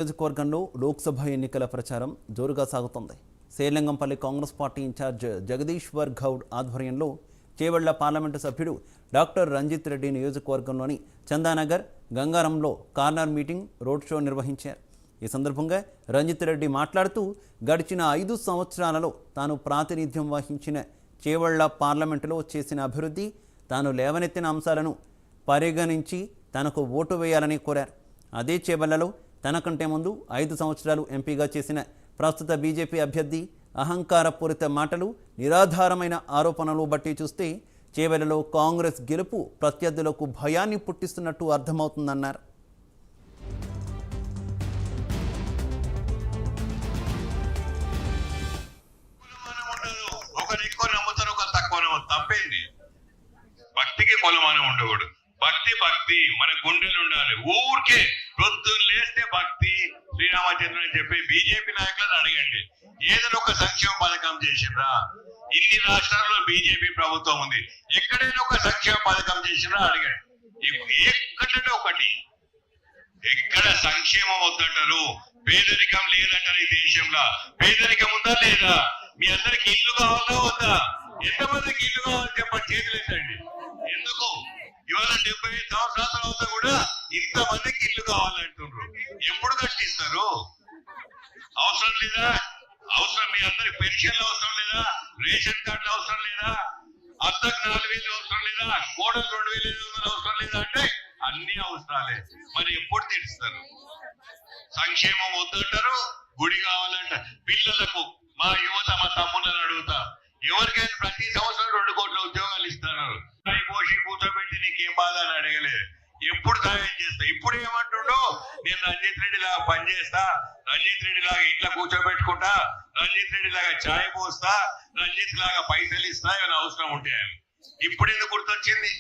నియోజకవర్గంలో లోక్సభ ఎన్నికల ప్రచారం జోరుగా సాగుతోంది. సేలంగంపల్లి కాంగ్రెస్ పార్టీ ఇన్ఛార్జ్ జగదీశ్వర్ గౌడ్ ఆధ్వర్యంలో చేవెళ్ల పార్లమెంటు సభ్యుడు డాక్టర్ రంజిత్ రెడ్డి నియోజకవర్గంలోని చందానగర్, గంగారంలో కార్నర్ మీటింగ్, రోడ్ షో నిర్వహించారు. ఈ సందర్భంగా రంజిత్ రెడ్డి మాట్లాడుతూ గడిచిన 5 సంవత్సరాలలో తాను ప్రాతినిధ్యం వహించిన చేవెళ్ల పార్లమెంటులో చేసిన అభివృద్ధి, తాను లేవనెత్తిన అంశాలను పరిగణించి తనకు ఓటు వేయాలని కోరారు. అదే చేవెళ్లలో తనకంటే ముందు 5 సంవత్సరాలు ఎంపీగా చేసిన ప్రస్తుత బీజేపీ అభ్యర్థి అహంకారపూరిత మాటలు, నిరాధారమైన ఆరోపణలు బట్టి చూస్తే చేవెళ్లలో కాంగ్రెస్ గెలుపు ప్రత్యర్థులకు భయాన్ని పుట్టిస్తున్నట్టు అర్థమవుతుందన్నారు. భక్తికి కొలమానం ఉండకూడదు. భక్తి మన గుండెలు ఉండాలి. ఊరికే ప్రొద్దున లేస్తే భక్తి శ్రీరామచంద్రుడు అని చెప్పి బీజేపీ నాయకులను అడగండి, ఏదైనా ఒక సంక్షేమ పథకం చేసిండ్రా? ఇన్ని రాష్ట్రాల్లో బీజేపీ ప్రభుత్వం ఉంది, ఎక్కడైనా ఒక సంక్షేమ పథకం చేసిండ్రా అడగండి. ఎక్కడంటే ఒకటి, ఎక్కడ సంక్షేమం వద్దంటారు, పేదరికం లేదంటారు. ఈ దేశంలో పేదరికం ఉందా లేదా? మీ అందరికి ఇల్లు కావాలా వద్దా? ఎంతమందికి ఇల్లు కావాలి చెప్పండి, చేతులు ఎత్తండి. ఎందుకు ఇవాళ 75 సంవత్సరాల తర్వాత కూడా ఇంతమందికి ఇల్లు కావాలంటున్నారు? ఎప్పుడు కట్టిస్తారు? అవసరం లేదా? అవసరం. మీ అందరికి పెన్షన్లు అవసరం లేదా? రేషన్ కార్డులు అవసరం లేదా? అద్దకు 4,000 అవసరం లేదా? కోడలు 2,500 అవసరం లేదా? అంటే అన్ని అవసరాలే. మరి ఎప్పుడు తీరుస్తారు? సంక్షేమం వద్దంటారు, గుడి కావాలంట. పిల్లలకు మా యువత, మా తమ్ముళ్ళని అడుగుతా, ఎవరికైనా ప్రతి సంవత్సరం 2 కోట్ల ఉద్యోగాలు ఇస్తున్నారు. పోషి కూర్చోబెట్టి నీకేం బాధ అని అడగలేదు. ఎప్పుడు సాయం చేస్తా? ఇప్పుడు ఏమంటుండో, నేను రంజిత్ రెడ్డి లాగా పనిచేస్తా, రంజిత్ రెడ్డి లాగా ఇంట్లో కూర్చోబెట్టుకుంటా, రంజిత్ రెడ్డి లాగా ఛాయ్ పోస్తా, రంజిత్ లాగా పైసలు ఇస్తా, ఏమైనా అవసరం ఉంటే. ఇప్పుడు ఎందుకు గుర్తొచ్చింది?